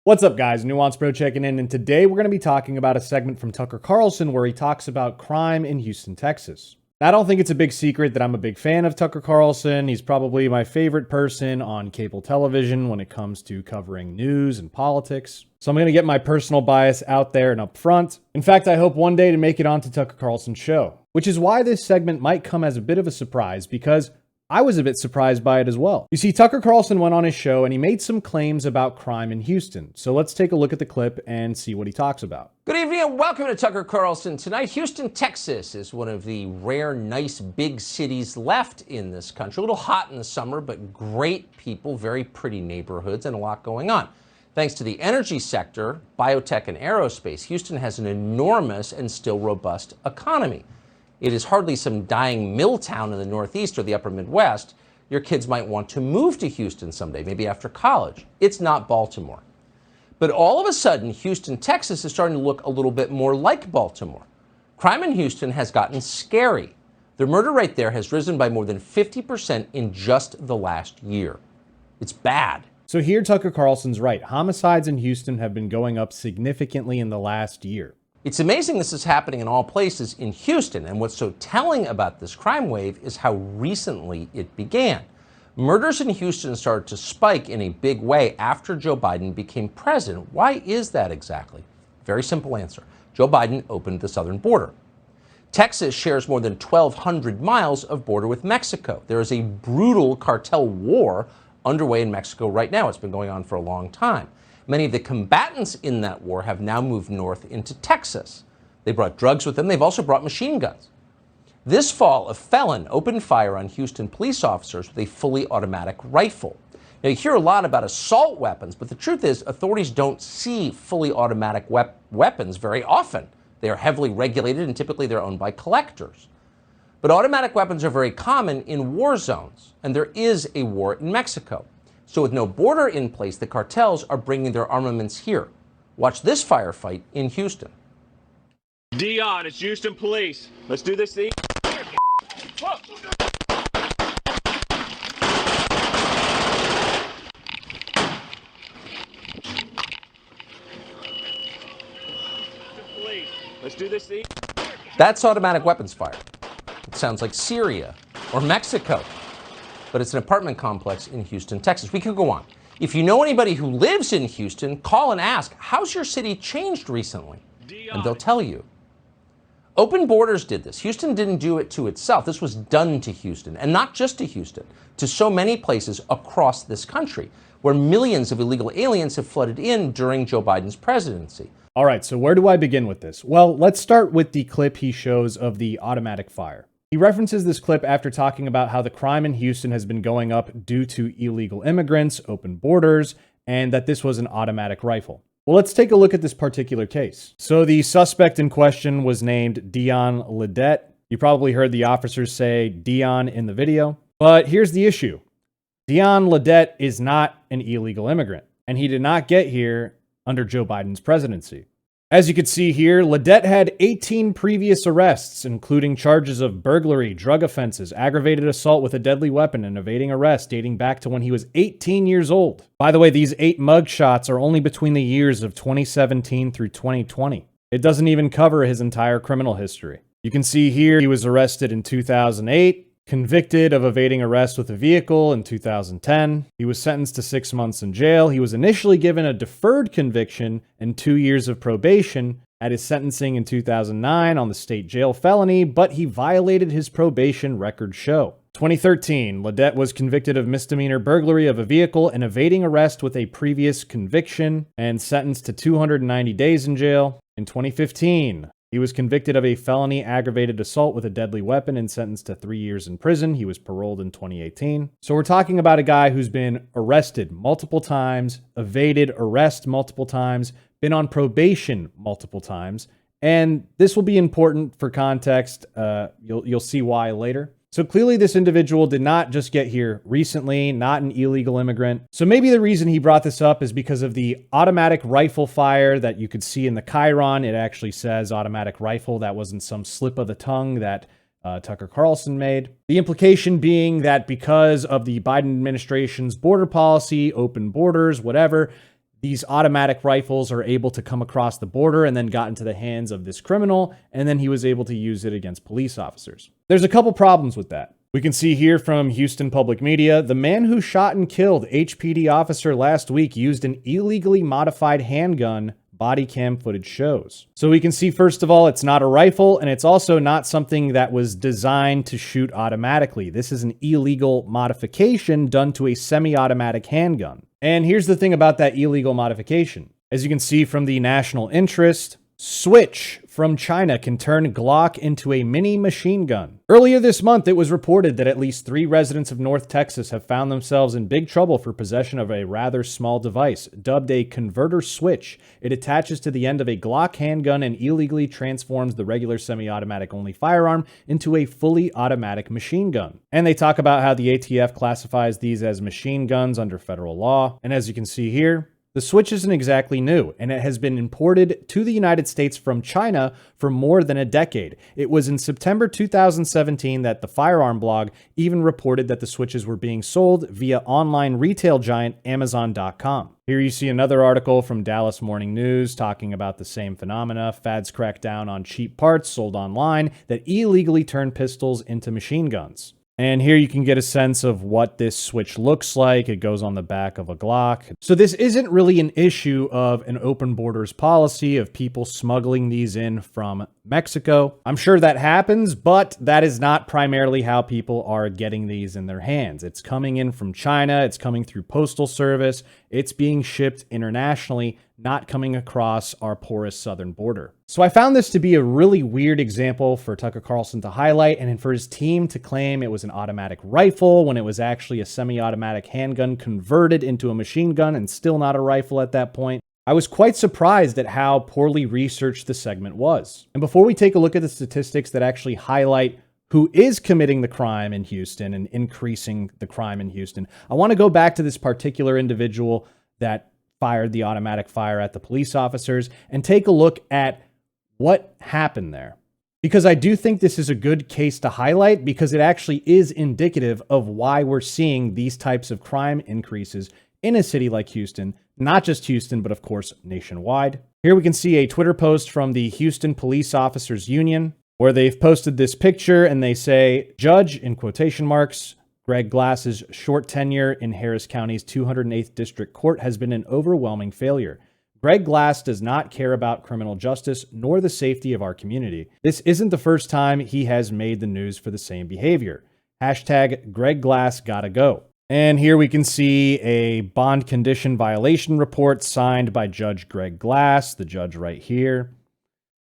What's up, guys? Nuance Bro checking in, and today we're going to be talking about a segment from Tucker Carlson where he talks about crime in Houston, Texas. Now, I don't think it's a big secret that I'm a big fan of Tucker Carlson. He's probably my favorite person on cable television when it comes to covering news and politics. So I'm going to get my personal bias out there and up front. In fact, I hope one day to make it onto Tucker Carlson's show, which is why this segment might come as a bit of a surprise because I was a bit surprised by it as well. You see, Tucker Carlson went on his show and he made some claims about crime in Houston. So let's take a look at the clip and see what he talks about. Good evening and welcome to Tucker Carlson Tonight. Houston, Texas is one of the rare, nice, big cities left in this country. A little hot in the summer, but great people, very pretty neighborhoods, and a lot going on. Thanks to the energy sector, biotech, and aerospace, Houston has an enormous and still robust economy. It is hardly some dying mill town in the Northeast or the upper Midwest. Your kids might want to move to Houston someday, maybe after college. It's not Baltimore. But all of a sudden, Houston, Texas is starting to look a little bit more like Baltimore. Crime in Houston has gotten scary. The murder rate there has risen by more than 50% in just the last year. It's bad. So here Tucker Carlson's right. Homicides in Houston have been going up significantly in the last year. It's amazing this is happening in all places in Houston, and what's so telling about this crime wave is how recently it began. Murders in Houston started to spike in a big way after Joe Biden became president. Why is that exactly? Very simple answer. Joe Biden opened the southern border. Texas shares more than 1,200 miles of border with Mexico. There is a brutal cartel war underway in Mexico right now. It's been going on for a long time. Many of the combatants in that war have now moved north into Texas. They brought drugs with them. They've also brought machine guns. This fall, a felon opened fire on Houston police officers with a fully automatic rifle. Now, you hear a lot about assault weapons, but the truth is authorities don't see fully automatic weapons very often. They are heavily regulated and typically they're owned by collectors. But automatic weapons are very common in war zones, and there is a war in Mexico. So with no border in place, the cartels are bringing their armaments here. Watch this firefight in Houston. Dion, it's Houston Police. Let's do this thing. Let's do this thing. That's automatic weapons fire. It sounds like Syria or Mexico. But it's an apartment complex in Houston, Texas. We could go on. If you know anybody who lives in Houston, call and ask, how's your city changed recently? And they'll tell you. Open Borders did this. Houston didn't do it to itself. This was done to Houston, and not just to Houston, to so many places across this country, where millions of illegal aliens have flooded in during Joe Biden's presidency. All right, so where do I begin with this? Well, let's start with the clip he shows of the automatic fire. He references this clip after talking about how the crime in Houston has been going up due to illegal immigrants, open borders, and that this was an automatic rifle. Well, let's take a look at this particular case. So the suspect in question was named Dion Ledette. You probably heard the officers say Dion in the video. But here's the issue. Dion Ledette is not an illegal immigrant, and he did not get here under Joe Biden's presidency. As you can see here, Ledette had 18 previous arrests, including charges of burglary, drug offenses, aggravated assault with a deadly weapon, and evading arrest dating back to when he was 18 years old. By the way, these 8 mugshots are only between the years of 2017 through 2020. It doesn't even cover his entire criminal history. You can see here he was arrested in 2008, convicted of evading arrest with a vehicle in 2010. He was sentenced to 6 months in jail. He was initially given a deferred conviction and 2 years of probation at his sentencing in 2009 on the state jail felony, but he violated his probation, records show. 2013, Ledette was convicted of misdemeanor burglary of a vehicle and evading arrest with a previous conviction and sentenced to 290 days in jail. In 2015, he was convicted of a felony aggravated assault with a deadly weapon and sentenced to 3 years in prison. He was paroled in 2018. So we're talking about a guy who's been arrested multiple times, evaded arrest multiple times, been on probation multiple times. And this will be important for context. You'll see why later. So clearly this individual did not just get here recently, not an illegal immigrant. So maybe the reason he brought this up is because of the automatic rifle fire that you could see in the Chiron. It actually says automatic rifle. That wasn't some slip of the tongue that Tucker Carlson made. The implication being that because of the Biden administration's border policy, open borders, whatever, these automatic rifles are able to come across the border and then got into the hands of this criminal, and then he was able to use it against police officers. There's a couple problems with that. We can see here from Houston Public Media, the man who shot and killed HPD officer last week used an illegally modified handgun, body cam footage shows. So we can see, first of all, it's not a rifle, and it's also not something that was designed to shoot automatically. This is an illegal modification done to a semi-automatic handgun. And here's the thing about that illegal modification. As you can see from the national interest, Switch from China can turn Glock into a mini machine gun. Earlier this month, it was reported that at least 3 residents of North Texas have found themselves in big trouble for possession of a rather small device, dubbed a converter switch. It attaches to the end of a Glock handgun and illegally transforms the regular semi-automatic only firearm into a fully automatic machine gun. And they talk about how the ATF classifies these as machine guns under federal law. And as you can see here, the Switch isn't exactly new, and it has been imported to the United States from China for more than a decade. It was in September 2017 that the Firearm blog even reported that the Switches were being sold via online retail giant Amazon.com. Here you see another article from Dallas Morning News talking about the same phenomena. Fads crack down on cheap parts sold online that illegally turn pistols into machine guns. And here you can get a sense of what this switch looks like. It goes on the back of a Glock. So this isn't really an issue of an open borders policy of people smuggling these in from Mexico. I'm sure that happens, but that is not primarily how people are getting these in their hands. It's coming in from China. It's coming through postal service. It's being shipped internationally, not coming across our porous southern border. So I found this to be a really weird example for Tucker Carlson to highlight, and for his team to claim it was an automatic rifle when it was actually a semi-automatic handgun converted into a machine gun and still not a rifle at that point. I was quite surprised at how poorly researched the segment was. And before we take a look at the statistics that actually highlight who is committing the crime in Houston and increasing the crime in Houston, I want to go back to this particular individual that fired the automatic fire at the police officers and take a look at what happened there. Because I do think this is a good case to highlight because it actually is indicative of why we're seeing these types of crime increases in a city like Houston, not just Houston, but of course nationwide. Here we can see a Twitter post from the Houston Police Officers Union where they've posted this picture and they say, "Judge," in quotation marks, "Greg Glass's short tenure in Harris County's 208th District Court has been an overwhelming failure. Greg Glass does not care about criminal justice nor the safety of our community. This isn't the first time he has made the news for the same behavior. Hashtag Greg Glass gotta go." And here we can see a bond condition violation report signed by Judge Greg Glass, the judge right here.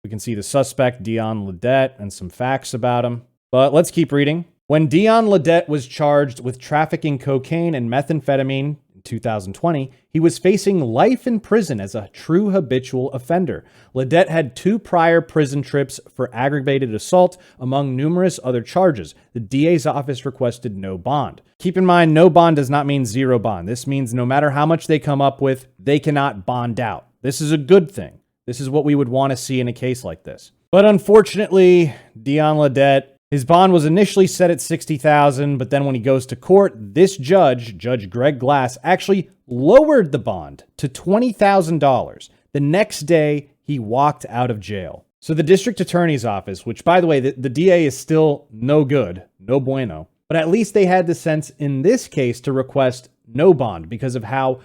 We can see the suspect, Dion Ledette, and some facts about him. But let's keep reading. When Dion Ledette was charged with trafficking cocaine and methamphetamine in 2020, he was facing life in prison as a true habitual offender. Ledette had 2 prior prison trips for aggravated assault, among numerous other charges. The DA's office requested no bond. Keep in mind, no bond does not mean zero bond. This means no matter how much they come up with, they cannot bond out. This is a good thing. This is what we would want to see in a case like this. But unfortunately, Dion Ledette, his bond was initially set at $60,000, but then when he goes to court, this judge, Judge Greg Glass, actually lowered the bond to $20,000. The next day, he walked out of jail. So the district attorney's office, which by the way, the DA is still no good, no bueno, but at least they had the sense in this case to request no bond because of how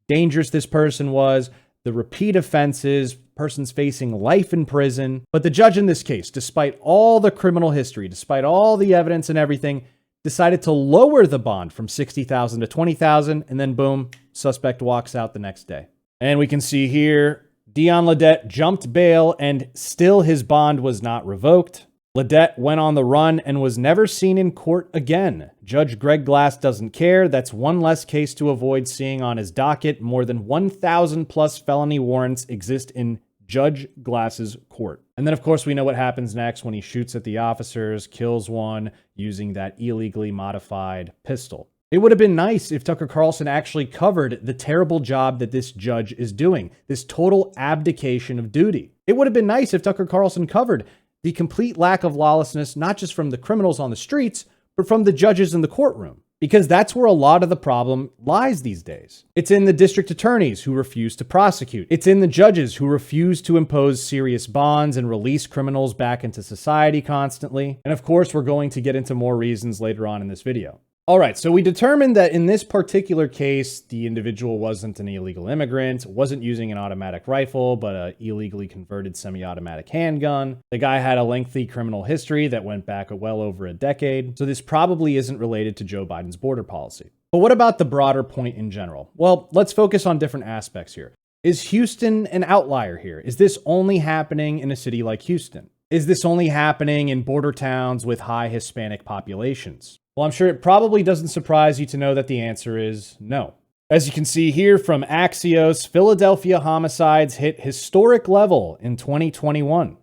dangerous this person was, the repeat offenses, person's facing life in prison. But the judge in this case, despite all the criminal history, despite all the evidence and everything, decided to lower the bond from $60,000 to $20,000, and then boom, suspect walks out the next day. And we can see here, Dion Ledette jumped bail and still his bond was not revoked. Ledette went on the run and was never seen in court again. Judge Greg Glass doesn't care. That's one less case to avoid seeing on his docket. More than 1,000 plus felony warrants exist in Judge Glass's court. And then, of course, we know what happens next when he shoots at the officers, kills one using that illegally modified pistol. It would have been nice if Tucker Carlson actually covered the terrible job that this judge is doing, this total abdication of duty. It would have been nice if Tucker Carlson covered the complete lack of lawlessness, not just from the criminals on the streets, but from the judges in the courtroom. Because that's where a lot of the problem lies these days. It's in the district attorneys who refuse to prosecute. It's in the judges who refuse to impose serious bonds and release criminals back into society constantly. And of course, we're going to get into more reasons later on in this video. All right, so we determined that in this particular case, the individual wasn't an illegal immigrant, wasn't using an automatic rifle, but an illegally converted semi-automatic handgun. The guy had a lengthy criminal history that went back well over a decade, so this probably isn't related to Joe Biden's border policy. But what about the broader point in general? Well, let's focus on different aspects here. Is Houston an outlier here? Is this only happening in a city like Houston? Is this only happening in border towns with high Hispanic populations? Well, I'm sure it probably doesn't surprise you to know that the answer is no. As you can see here from Axios, Philadelphia homicides hit historic level in 2021.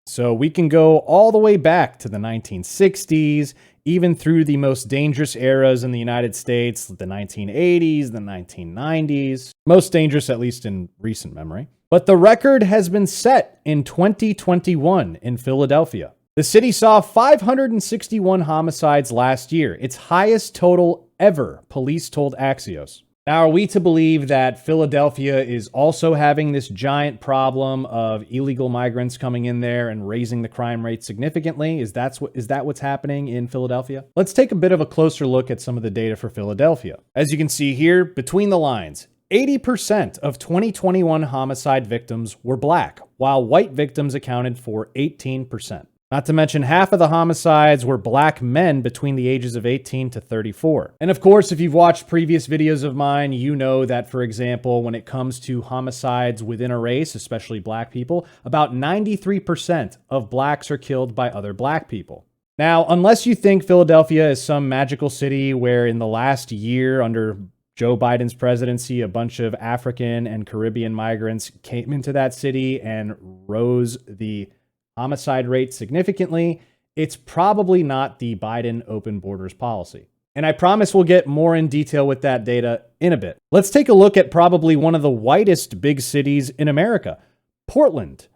So we can go all the way back to the 1960s, even through the most dangerous eras in the United States, the 1980s, the 1990s. Most dangerous, at least in recent memory. But the record has been set in 2021 in Philadelphia. The city saw 561 homicides last year, its highest total ever, police told Axios. Now, are we to believe that Philadelphia is also having this giant problem of illegal migrants coming in there and raising the crime rate significantly? Is that what's happening in Philadelphia? Let's take a bit of a closer look at some of the data for Philadelphia. As you can see here, between the lines, 80% of 2021 homicide victims were black, while white victims accounted for 18%. Not to mention half of the homicides were black men between the ages of 18 to 34. And of course, if you've watched previous videos of mine, you know that, for example, when it comes to homicides within a race, especially black people, about 93% of blacks are killed by other black people. Now, unless you think Philadelphia is some magical city where in the last year under Joe Biden's presidency, a bunch of African and Caribbean migrants came into that city and rose the homicide rate significantly, it's probably not the Biden open borders policy. And I promise we'll get more in detail with that data in a bit. Let's take a look at probably one of the whitest big cities in America, Portland.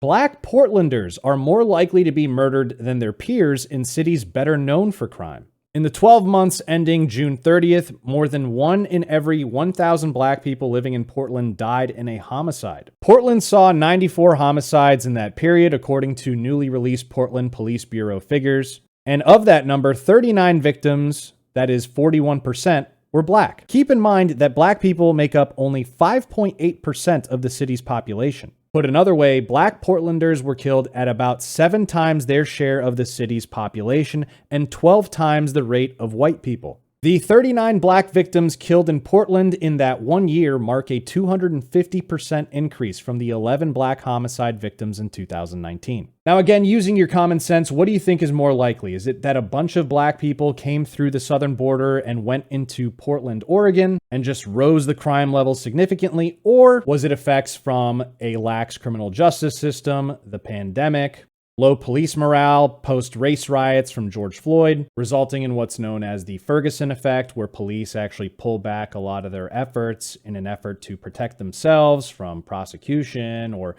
Black Portlanders are more likely to be murdered than their peers in cities better known for crime. In the 12 months ending June 30th, more than 1 in every 1,000 black people living in Portland died in a homicide. Portland saw 94 homicides in that period, according to newly released Portland Police Bureau figures. And of that number, 39 victims, that is 41%, were black. Keep in mind that black people make up only 5.8% of the city's population. Put another way, black Portlanders were killed at about 7 times their share of the city's population and 12 times the rate of white people. The 39 black victims killed in Portland in that 1 year mark a 250% increase from the 11 black homicide victims in 2019. Now again, using your common sense, what do you think is more likely? Is it that a bunch of black people came through the southern border and went into Portland, Oregon, and just rose the crime level significantly? Or was it effects from a lax criminal justice system, the pandemic, low police morale post-race riots from George Floyd, resulting in what's known as the Ferguson effect, where police actually pull back a lot of their efforts in an effort to protect themselves from prosecution or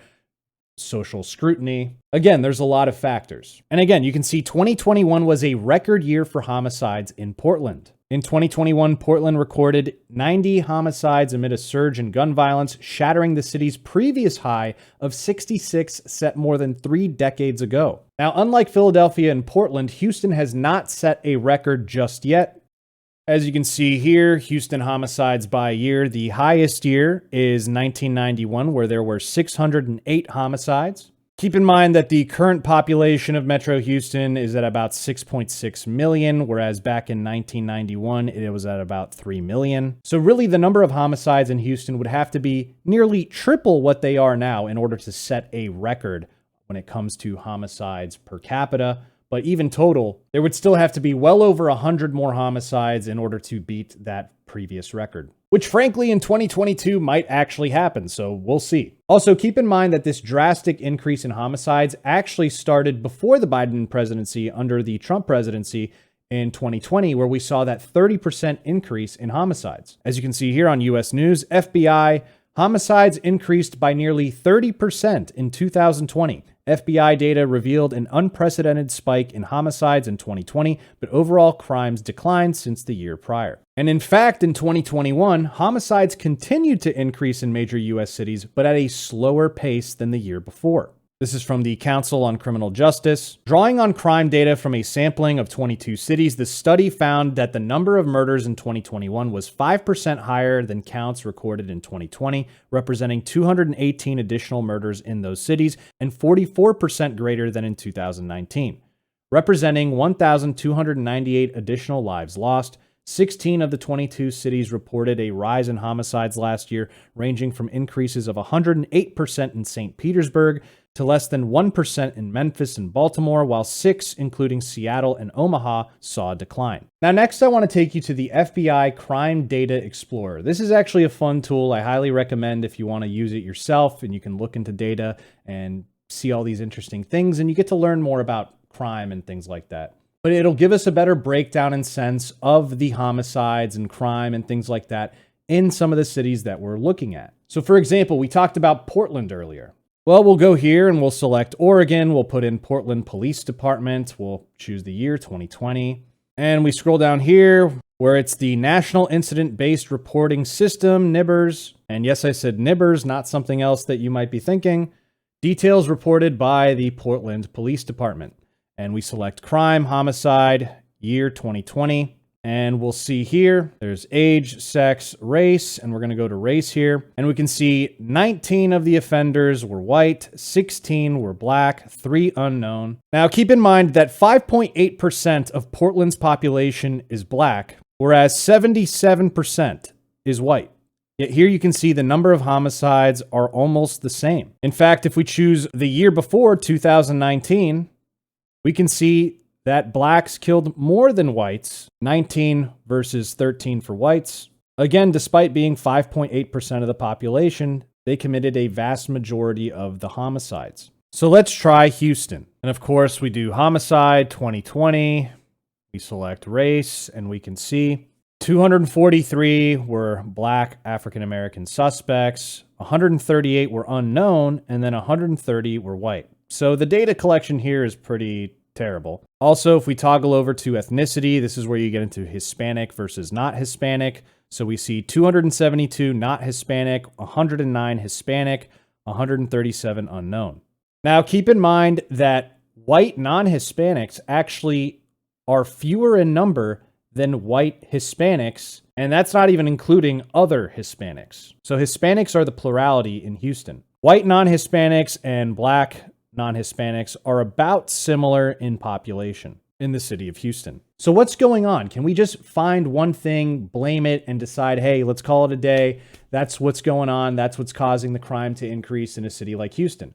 social scrutiny. Again, there's a lot of factors. And again, you can see 2021 was a record year for homicides in Portland. In 2021, Portland recorded 90 homicides amid a surge in gun violence, shattering the city's previous high of 66 set more than 3 decades ago. Now, unlike Philadelphia and Portland, Houston has not set a record just yet. As you can see here, Houston homicides by year, the highest year is 1991, where there were 608 homicides. Keep in mind that the current population of Metro Houston is at about 6.6 million, whereas back in 1991, it was at about 3 million. So really, the number of homicides in Houston would have to be nearly triple what they are now in order to set a record when it comes to homicides per capita. But even total, there would still have to be well over 100 more homicides in order to beat that previous record, which frankly in 2022 might actually happen, so we'll see. Also, keep in mind that this drastic increase in homicides actually started before the Biden presidency under the Trump presidency in 2020, where we saw that 30% increase in homicides. As you can see here on US News, FBI, homicides increased by nearly 30% in 2020, FBI data revealed an unprecedented spike in homicides in 2020, but overall crimes declined since the year prior. And in fact, in 2021, homicides continued to increase in major U.S. cities, but at a slower pace than the year before. This is from the Council on Criminal Justice. Drawing on crime data from a sampling of 22 cities, the study found that the number of murders in 2021 was 5% higher than counts recorded in 2020, representing 218 additional murders in those cities and 44% greater than in 2019, representing 1,298 additional lives lost. 16 of the 22 cities reported a rise in homicides last year, ranging from increases of 108% in St. Petersburg to less than 1% in Memphis and Baltimore, while 6, including Seattle and Omaha, saw a decline. Now, next I want to take you to the FBI Crime Data Explorer. This is actually a fun tool. I highly recommend if you want to use it yourself, and you can look into data and see all these interesting things, and you get to learn more about crime and things like that. But it'll give us a better breakdown and sense of the homicides and crime and things like that in some of the cities that we're looking at. So for example, we talked about Portland earlier. Well, we'll go here and we'll select Oregon. We'll put in Portland Police Department. We'll choose the year 2020. And we scroll down here where it's the National Incident-Based Reporting System, NIBRS. And yes, I said NIBRS, not something else that you might be thinking. Details reported by the Portland Police Department. And we select crime, homicide, year 2020. And we'll see here, there's age, sex, race, and we're going to go to race here. And we can see 19 of the offenders were white, 16 were black, 3 unknown. Now keep in mind that 5.8% of Portland's population is black, whereas 77% is white. Yet here you can see the number of homicides are almost the same. In fact, if we choose the year before, 2019, we can see that blacks killed more than whites, 19 versus 13 for whites. Again, despite being 5.8% of the population, they committed a vast majority of the homicides. So let's try Houston. And of course, we do homicide 2020. We select race, and we can see 243 were black African-American suspects, 138 were unknown, and then 130 were white. So the data collection here is pretty terrible. Also, if we toggle over to ethnicity, this is where you get into Hispanic versus not Hispanic. So we see 272 not Hispanic, 109 Hispanic, 137 unknown. Now, keep in mind that white non-Hispanics actually are fewer in number than white Hispanics, and that's not even including other Hispanics. So Hispanics are the plurality in Houston. White non-Hispanics and black non-Hispanics are about similar in population in the city of Houston. So what's going on? Can we just find one thing, blame it, and decide, hey, let's call it a day? That's what's going on. That's what's causing the crime to increase in a city like Houston.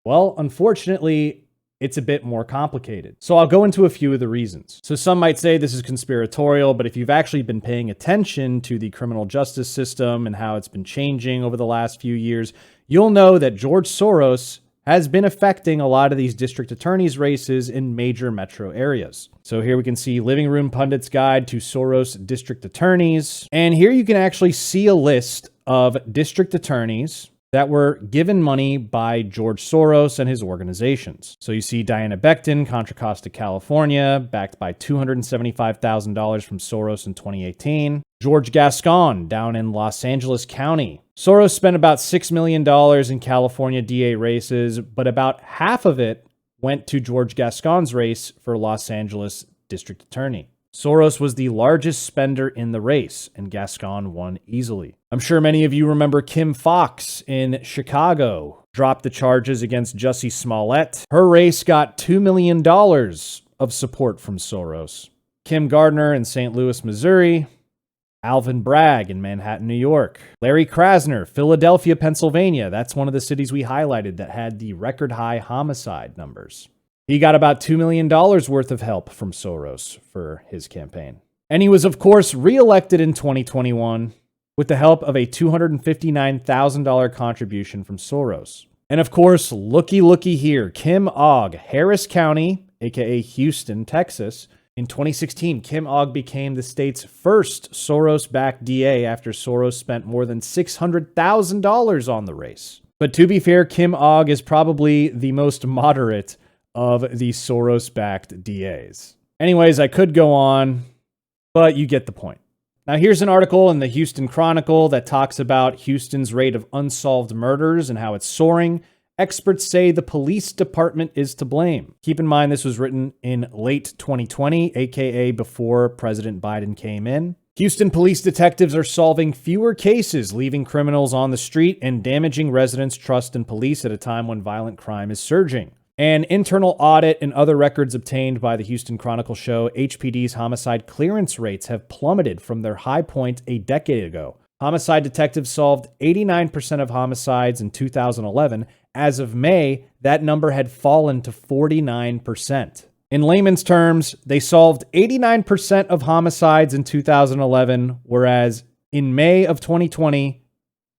Well, unfortunately, it's a bit more complicated. So I'll go into a few of the reasons. So some might say this is conspiratorial, but if you've actually been paying attention to the criminal justice system and how it's been changing over the last few years, you'll know that George Soros has been affecting a lot of these district attorneys' races in major metro areas. So here we can see Living Room Pundit's Guide to Soros District Attorneys. And here you can actually see a list of district attorneys that were given money by George Soros and his organizations. So you see Diana Becton, Contra Costa, California, backed by $275,000 from Soros in 2018. George Gascon down in Los Angeles County. Soros spent about $6 million in California DA races, but about half of it went to George Gascon's race for Los Angeles District Attorney. Soros was the largest spender in the race, and Gascon won easily. I'm sure many of you remember Kim Foxx in Chicago dropped the charges against Jussie Smollett. Her race got $2 million of support from Soros. Kim Gardner in St. Louis, Missouri. Alvin Bragg in Manhattan, New York. Larry Krasner, Philadelphia, Pennsylvania. That's one of the cities we highlighted that had the record high homicide numbers. He got about $2 million worth of help from Soros for his campaign. And he was, of course, reelected in 2021 with the help of a $259,000 contribution from Soros. And of course, looky here, Kim Ogg, Harris County, aka Houston, Texas. In 2016, Kim Ogg became the state's first Soros-backed DA after Soros spent more than $600,000 on the race. But to be fair, Kim Og is probably the most moderate of the Soros-backed DAs. Anyways, I could go on, but you get the point. Now, here's an article in the Houston Chronicle that talks about Houston's rate of unsolved murders and how it's soaring. Experts say the police department is to blame. Keep in mind, this was written in late 2020, aka before President Biden came in. Houston police detectives are solving fewer cases, leaving criminals on the street and damaging residents' trust in police at a time when violent crime is surging. An internal audit and other records obtained by the Houston Chronicle show HPD's homicide clearance rates have plummeted from their high point a decade ago. Homicide detectives solved 89% of homicides in 2011. As of May, that number had fallen to 49%. In layman's terms, they solved 89% of homicides in 2011, whereas in May of 2020,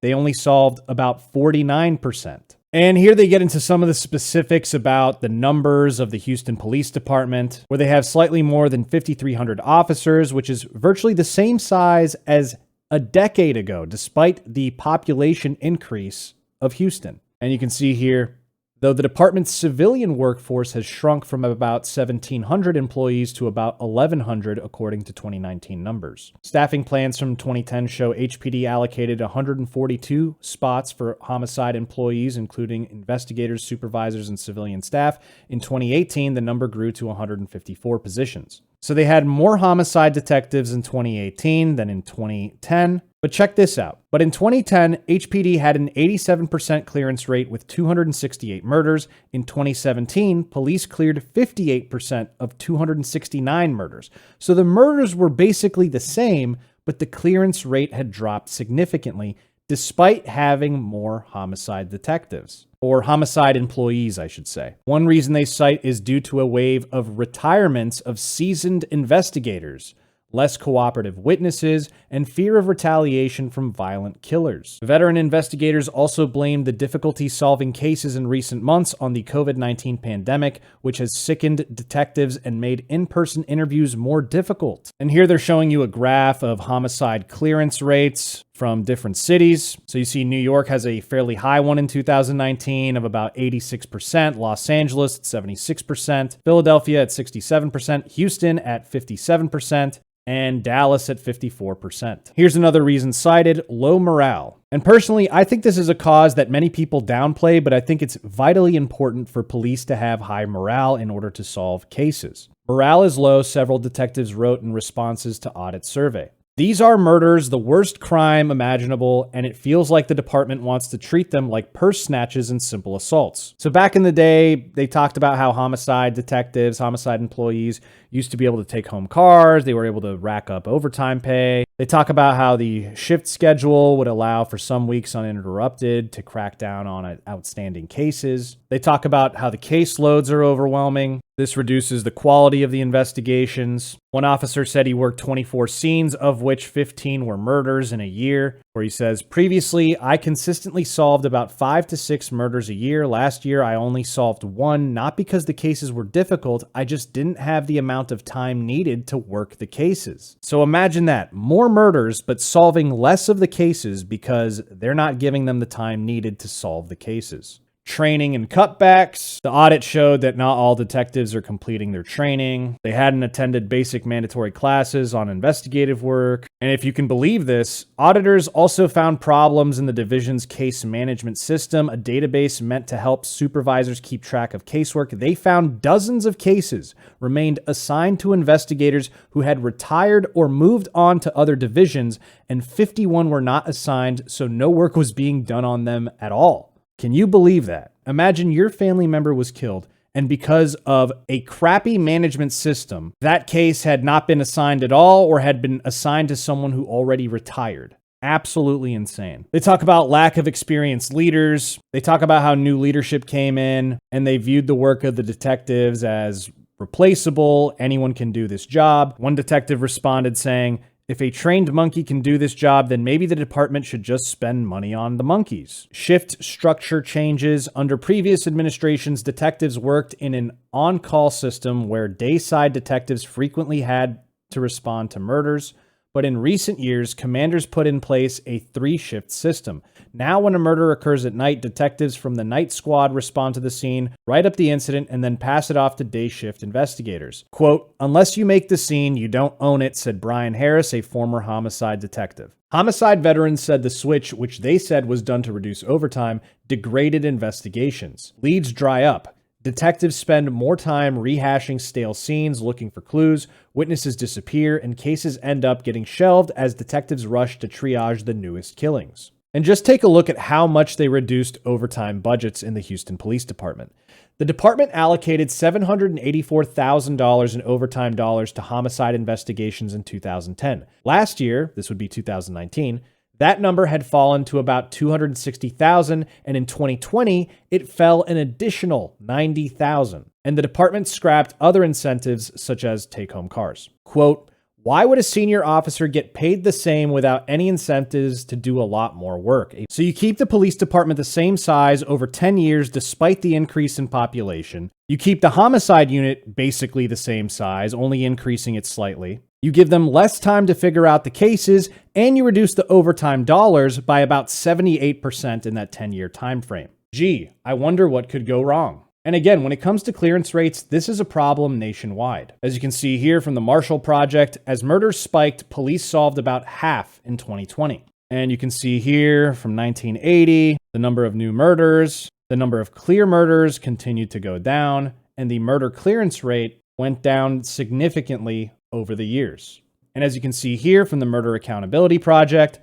they only solved about 49%. And here they get into some of the specifics about the numbers of the Houston Police Department, where they have slightly more than 5,300 officers, which is virtually the same size as a decade ago, despite the population increase of Houston. And you can see here, though the department's civilian workforce has shrunk from about 1,700 employees to about 1,100 according to 2019 numbers. Staffing plans from 2010 show HPD allocated 142 spots for homicide employees, including investigators, supervisors, and civilian staff. In 2018, the number grew to 154 positions. So they had more homicide detectives in 2018 than in 2010. But check this out. But in 2010, HPD had an 87% clearance rate with 268 murders. In 2017, police cleared 58% of 269 murders. So the murders were basically the same, but the clearance rate had dropped significantly, despite having more homicide detectives. Or homicide employees, I should say. One reason they cite is due to a wave of retirements of seasoned investigators, less cooperative witnesses, and fear of retaliation from violent killers. Veteran investigators also blamed the difficulty solving cases in recent months on the COVID-19 pandemic, which has sickened detectives and made in-person interviews more difficult. And here they're showing you a graph of homicide clearance rates from different cities. So you see New York has a fairly high one in 2019 of about 86%, Los Angeles at 76%, Philadelphia at 67%, Houston at 57%, and Dallas at 54%. Here's another reason cited: low morale. And personally, I think this is a cause that many people downplay, but I think it's vitally important for police to have high morale in order to solve cases. Morale is low, several detectives wrote in responses to audit survey. These are murders, the worst crime imaginable, and it feels like the department wants to treat them like purse snatches and simple assaults. So back in the day, they talked about how homicide detectives, homicide employees used to be able to take home cars. They were able to rack up overtime pay. They talk about how the shift schedule would allow for some weeks uninterrupted to crack down on outstanding cases. They talk about how the caseloads are overwhelming. This reduces the quality of the investigations. One officer said he worked 24 scenes, of which 15 were murders in a year, where he says, previously, I consistently solved about 5 to 6 murders a year. Last year, I only solved 1, not because the cases were difficult. I just didn't have the amount of time needed to work the cases. So imagine that. More murders, but solving less of the cases because they're not giving them the time needed to solve the cases. Training and cutbacks. The audit showed that not all detectives are completing their training. They hadn't attended basic mandatory classes on investigative work. And if you can believe this, auditors also found problems in the division's case management system, a database meant to help supervisors keep track of casework. They found dozens of cases remained assigned to investigators who had retired or moved on to other divisions, and 51 were not assigned, so no work was being done on them at all. Can you believe that? Imagine your family member was killed, and because of a crappy management system, that case had not been assigned at all or had been assigned to someone who already retired. Absolutely insane. They talk about lack of experienced leaders. They talk about how new leadership came in and they viewed the work of the detectives as replaceable. Anyone can do this job. One detective responded saying, if a trained monkey can do this job, then maybe the department should just spend money on the monkeys. Shift structure changes. Under previous administrations, detectives worked in an on-call system where dayside detectives frequently had to respond to murders. but in recent years, commanders put in place a 3-shift system. Now, when a murder occurs at night, detectives from the night squad respond to the scene, write up the incident, and then pass it off to day shift investigators. Quote, "Unless you make the scene, you don't own it," said Brian Harris, a former homicide detective. Homicide veterans said the switch, which they said was done to reduce overtime, degraded investigations. Leads dry up. Detectives spend more time rehashing stale scenes, looking for clues, witnesses disappear, and cases end up getting shelved as detectives rush to triage the newest killings. And just take a look at how much they reduced overtime budgets in the Houston Police Department. The department allocated $784,000 in overtime dollars to homicide investigations in 2010. Last year, this would be 2019, that number had fallen to about $260,000, and in 2020, it fell an additional $90,000. And the department scrapped other incentives such as take-home cars. Quote, "Why would a senior officer get paid the same without any incentives to do a lot more work?" So you keep the police department the same size over 10 years despite the increase in population. You keep the homicide unit basically the same size, only increasing it slightly. You give them less time to figure out the cases, and you reduce the overtime dollars by about 78% in that 10-year time frame. Gee, I wonder what could go wrong. And again, when it comes to clearance rates, this is a problem nationwide. As you can see here from the Marshall Project, as murders spiked, police solved about half in 2020. And you can see here from 1980, the number of new murders, the number of clear murders continued to go down, and the murder clearance rate went down significantly over the years. And as you can see here from the Murder Accountability Project,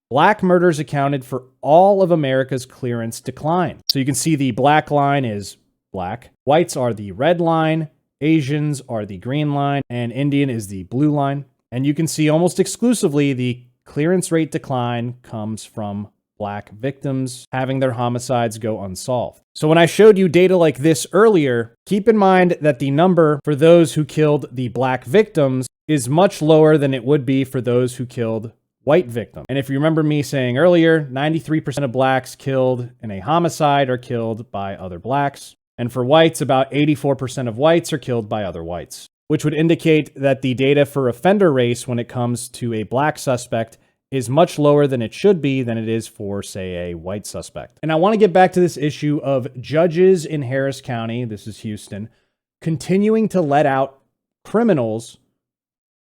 Black murders accounted for all of America's clearance decline. So you can see the black line is black, whites are the red line, Asians are the green line, and Indian is the blue line. And you can see almost exclusively the clearance rate decline comes from Black victims having their homicides go unsolved. So when I showed you data like this earlier, keep in mind that the number for those who killed the Black victims is much lower than it would be for those who killed white victims. And if you remember me saying earlier, 93% of Blacks killed in a homicide are killed by other Blacks. And for whites, about 84% of whites are killed by other whites, which would indicate that the data for offender race when it comes to a Black suspect is much lower than it should be than it is for, say, a white suspect. And I want to get back to this issue of judges in Harris County, this is Houston, continuing to let out criminals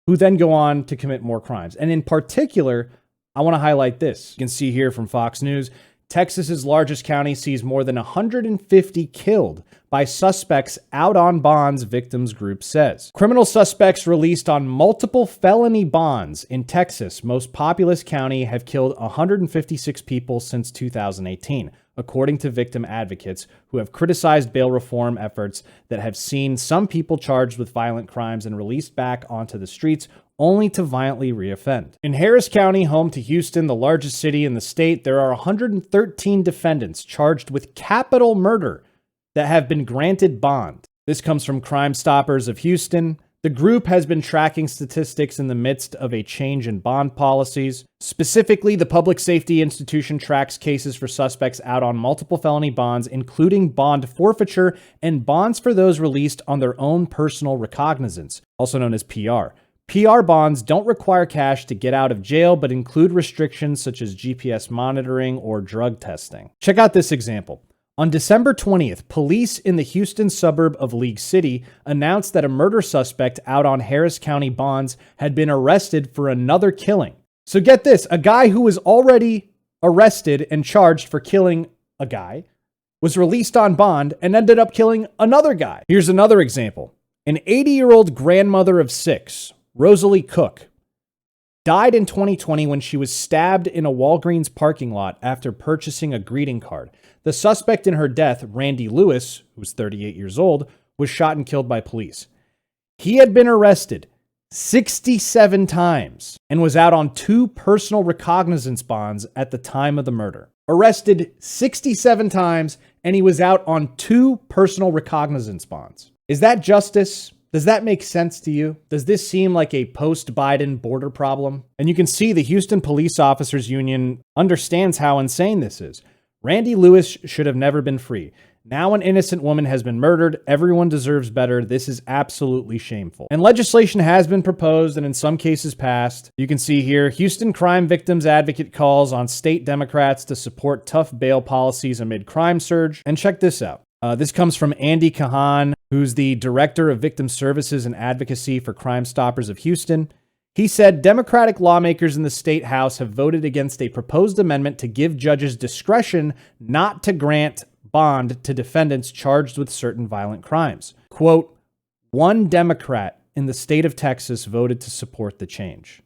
who then go on to commit more crimes. And in particular, I want to highlight this. You can see here from Fox News, Texas's largest county sees more than 150 killed by suspects out on bonds, victims group says. Criminal suspects released on multiple felony bonds in Texas, most populous county, have killed 156 people since 2018, according to victim advocates who have criticized bail reform efforts that have seen some people charged with violent crimes and released back onto the streets only to violently reoffend. In Harris County, home to Houston, the largest city in the state, there are 113 defendants charged with capital murder that have been granted bond. This comes from Crime Stoppers of Houston. The group has been tracking statistics in the midst of a change in bond policies. Specifically, the Public Safety Institution tracks cases for suspects out on multiple felony bonds, including bond forfeiture and bonds for those released on their own personal recognizance, also known as PR. PR bonds don't require cash to get out of jail, but include restrictions such as GPS monitoring or drug testing. Check out this example. On December 20th, police in the Houston suburb of League City announced that a murder suspect out on Harris County bonds had been arrested for another killing. So get this, a guy who was already arrested and charged for killing a guy was released on bond and ended up killing another guy. Here's another example. An 80-year-old grandmother of 6, Rosalie Cook, died in 2020 when she was stabbed in a Walgreens parking lot after purchasing a greeting card. The suspect in her death, Randy Lewis, who was 38 years old, was shot and killed by police. He had been arrested 67 times and was out on 2 personal recognizance bonds at the time of the murder. Arrested 67 times, and he was out on 2 personal recognizance bonds. Is that justice? Does that make sense to you? Does this seem like a post-Biden border problem? And you can see the Houston Police Officers Union understands how insane this is. Randy Lewis should have never been free. Now an innocent woman has been murdered. Everyone deserves better. This is absolutely shameful. And legislation has been proposed and in some cases passed. You can see here, Houston crime victims advocate calls on state Democrats to support tough bail policies amid crime surge. And check this out. This comes from Andy Kahan, who's the Director of Victim Services and Advocacy for Crime Stoppers of Houston. He said, Democratic lawmakers in the state house have voted against a proposed amendment to give judges discretion not to grant bond to defendants charged with certain violent crimes. Quote, one Democrat in the state of Texas voted to support the change.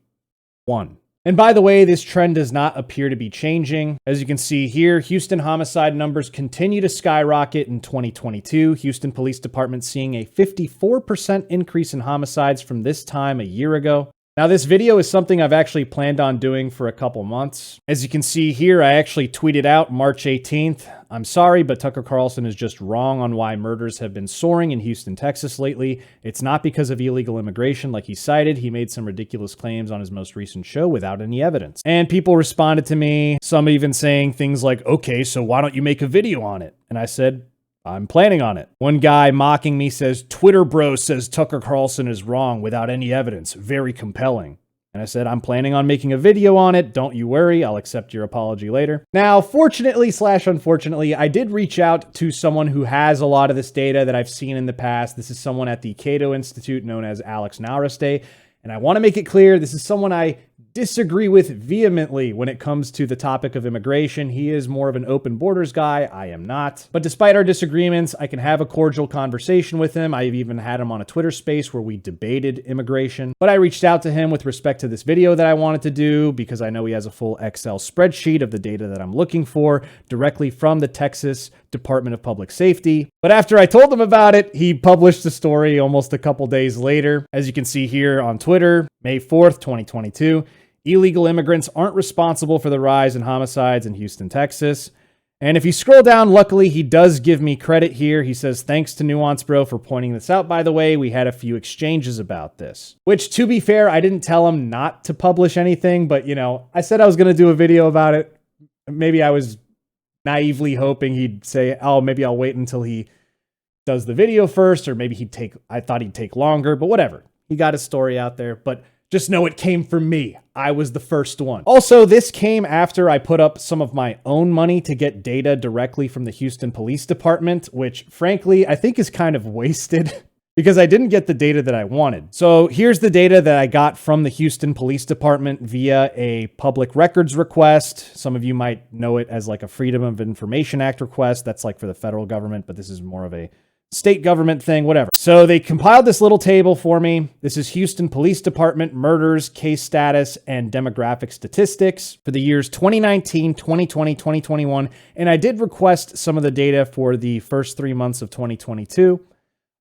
One. And by the way, this trend does not appear to be changing. As you can see here, Houston homicide numbers continue to skyrocket in 2022. Houston Police Department seeing a 54% increase in homicides from this time a year ago. Now, this video is something I've actually planned on doing for a couple months. As you can see here, I actually tweeted out March 18th. I'm sorry, but Tucker Carlson is just wrong on why murders have been soaring in Houston, Texas lately. It's not because of illegal immigration like he cited. He made some ridiculous claims on his most recent show without any evidence. And people responded to me, some even saying things like, okay, so why don't you make a video on it? And I said, I'm planning on it. One guy mocking me says, Twitter bro says Tucker Carlson is wrong without any evidence. Very compelling. And I said, I'm planning on making a video on it. Don't you worry. I'll accept your apology later. Now, fortunately / unfortunately, I did reach out to someone who has a lot of this data that I've seen in the past. This is someone at the Cato Institute known as Alex Naureste. And I want to make it clear, this is someone I disagree with vehemently when it comes to the topic of immigration. He is more of an open borders guy. I am not. But despite our disagreements, I can have a cordial conversation with him. I've even had him on a Twitter space where we debated immigration. But I reached out to him with respect to this video that I wanted to do because I know he has a full Excel spreadsheet of the data that I'm looking for directly from the Texas Department of Public Safety. But after I told him about it, he published the story almost a couple days later. As you can see here on Twitter, May 4th, 2022. Illegal immigrants aren't responsible for the rise in homicides in Houston, Texas. And if you scroll down, luckily, he does give me credit here. He says, thanks to Nuance Bro for pointing this out. By the way, we had a few exchanges about this. Which, to be fair, I didn't tell him not to publish anything. But, you know, I said I was going to do a video about it. Maybe I was naively hoping he'd say, oh, maybe I'll wait until he does the video first. Or maybe I thought he'd take longer. But whatever. He got his story out there. But just know it came from me. I was the first one. Also, this came after I put up some of my own money to get data directly from the Houston Police Department, which frankly, I think is kind of wasted because I didn't get the data that I wanted. So here's the data that I got from the Houston Police Department via a public records request. Some of you might know it as like a Freedom of Information Act request. That's like for the federal government, but this is more of a state government thing, whatever. So they compiled this little table for me. This is Houston Police Department murders, case status, and demographic statistics for the years 2019, 2020, 2021. And I did request some of the data for the first 3 months of 2022.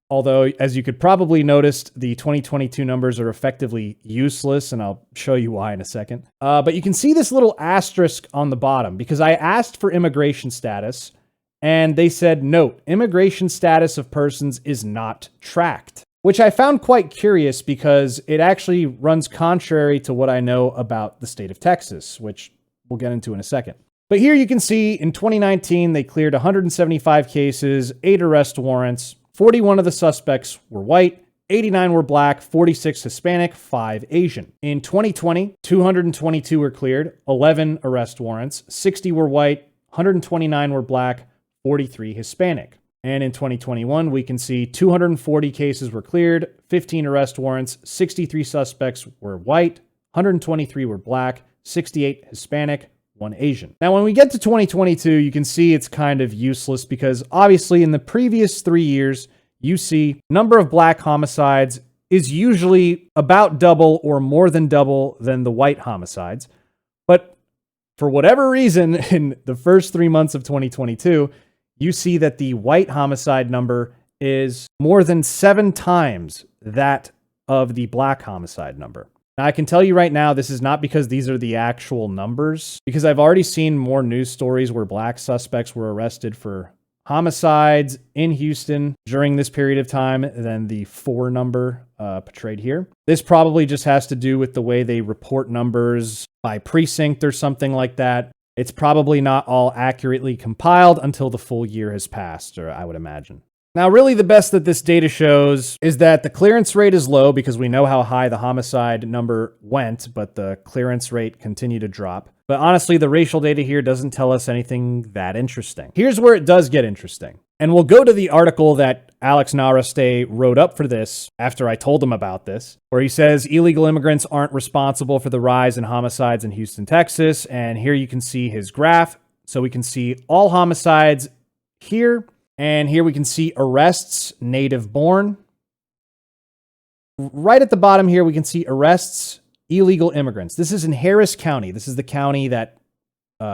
Although, as you could probably notice, the 2022 numbers are effectively useless, and I'll show you why in a second. But you can see this little asterisk on the bottom because I asked for immigration status, and they said, note, immigration status of persons is not tracked, which I found quite curious because it actually runs contrary to what I know about the state of Texas, which we'll get into in a second. But here you can see in 2019, they cleared 175 cases, 8 arrest warrants, 41 of the suspects were white, 89 were black, 46 Hispanic, 5 Asian. In 2020, 222 were cleared, 11 arrest warrants, 60 were white, 129 were black, 43 Hispanic. And in 2021, we can see 240 cases were cleared, 15 arrest warrants, 63 suspects were white, 123 were black, 68 Hispanic, 1 Asian. Now, when we get to 2022, you can see it's kind of useless because obviously in the previous 3 years, you see number of black homicides is usually about double or more than double than the white homicides. But for whatever reason, in the first 3 months of 2022, you see that the white homicide number is more than 7 times that of the black homicide number. Now, I can tell you right now, this is not because these are the actual numbers, because I've already seen more news stories where black suspects were arrested for homicides in Houston during this period of time than the 4 number portrayed here. This probably just has to do with the way they report numbers by precinct or something like that. It's probably not all accurately compiled until the full year has passed, or I would imagine. Now, really the best that this data shows is that the clearance rate is low because we know how high the homicide number went, but the clearance rate continued to drop. But honestly, the racial data here doesn't tell us anything that interesting. Here's where it does get interesting. And we'll go to the article that Alex Naraste wrote up for this after I told him about this, where he says illegal immigrants aren't responsible for the rise in homicides in Houston, Texas. And here you can see his graph. So we can see all homicides here. And here we can see arrests, native born. Right at the bottom here, we can see arrests, illegal immigrants. This is in Harris County. This is the county that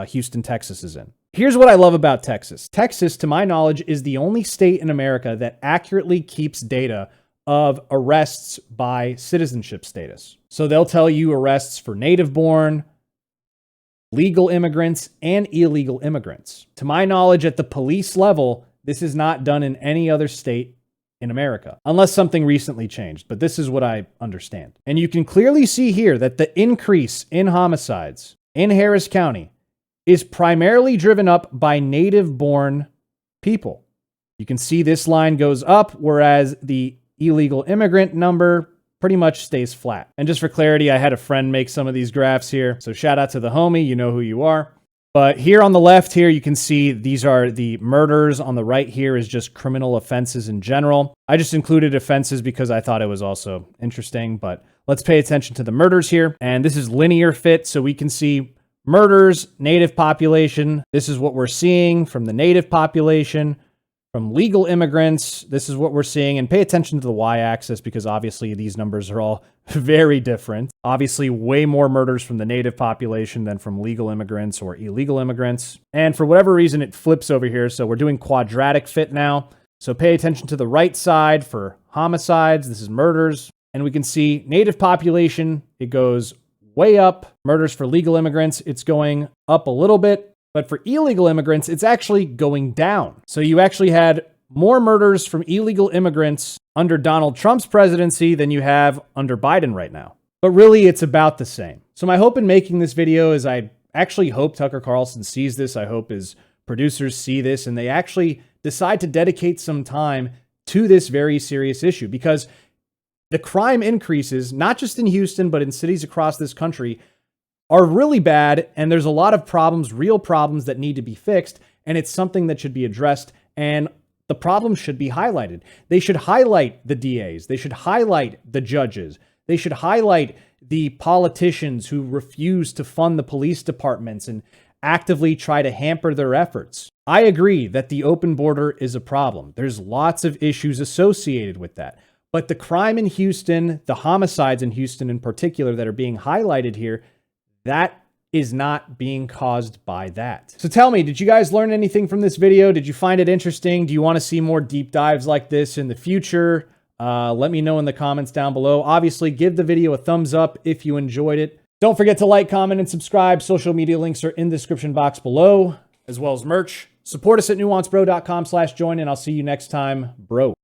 Houston, Texas is in. Here's what I love about Texas. Texas, to my knowledge, is the only state in America that accurately keeps data of arrests by citizenship status. So they'll tell you arrests for native born, legal immigrants, and illegal immigrants. To my knowledge, at the police level, this is not done in any other state in America, unless something recently changed. But this is what I understand. And you can clearly see here that the increase in homicides in Harris County is primarily driven up by native-born people. You can see this line goes up, whereas the illegal immigrant number pretty much stays flat. And just for clarity, I had a friend make some of these graphs here. So shout out to the homie, you know who you are. But here on the left here, you can see these are the murders. On the right here is just criminal offenses in general. I just included offenses because I thought it was also interesting, but let's pay attention to the murders here. And this is linear fit, so we can see murders, native population. This is what we're seeing from the native population. From legal immigrants, this is what we're seeing. And pay attention to the y-axis because obviously these numbers are all very different. Obviously, way more murders from the native population than from legal immigrants or illegal immigrants. And for whatever reason, it flips over here. So we're doing quadratic fit now. So pay attention to the right side for homicides. This is murders. And we can see native population, it goes way up. Murders for legal immigrants, it's going up a little bit. But for illegal immigrants, it's actually going down. So you actually had more murders from illegal immigrants under Donald Trump's presidency than you have under Biden right now. But really, it's about the same. So my hope in making this video is I actually hope Tucker Carlson sees this. I hope his producers see this and they actually decide to dedicate some time to this very serious issue because the crime increases, not just in Houston, but in cities across this country, are really bad, and there's a lot of problems, real problems that need to be fixed, and it's something that should be addressed, and the problems should be highlighted. They should highlight the DAs. They should highlight the judges. They should highlight the politicians who refuse to fund the police departments and actively try to hamper their efforts. I agree that the open border is a problem. There's lots of issues associated with that. But the crime in Houston, the homicides in Houston in particular that are being highlighted here, that is not being caused by that. So tell me, did you guys learn anything from this video? Did you find it interesting? Do you want to see more deep dives like this in the future? Let me know in the comments down below. Obviously, give the video a thumbs up if you enjoyed it. Don't forget to like, comment, and subscribe. Social media links are in the description box below, as well as merch. Support us at nuancebro.com/join, and I'll see you next time, bro.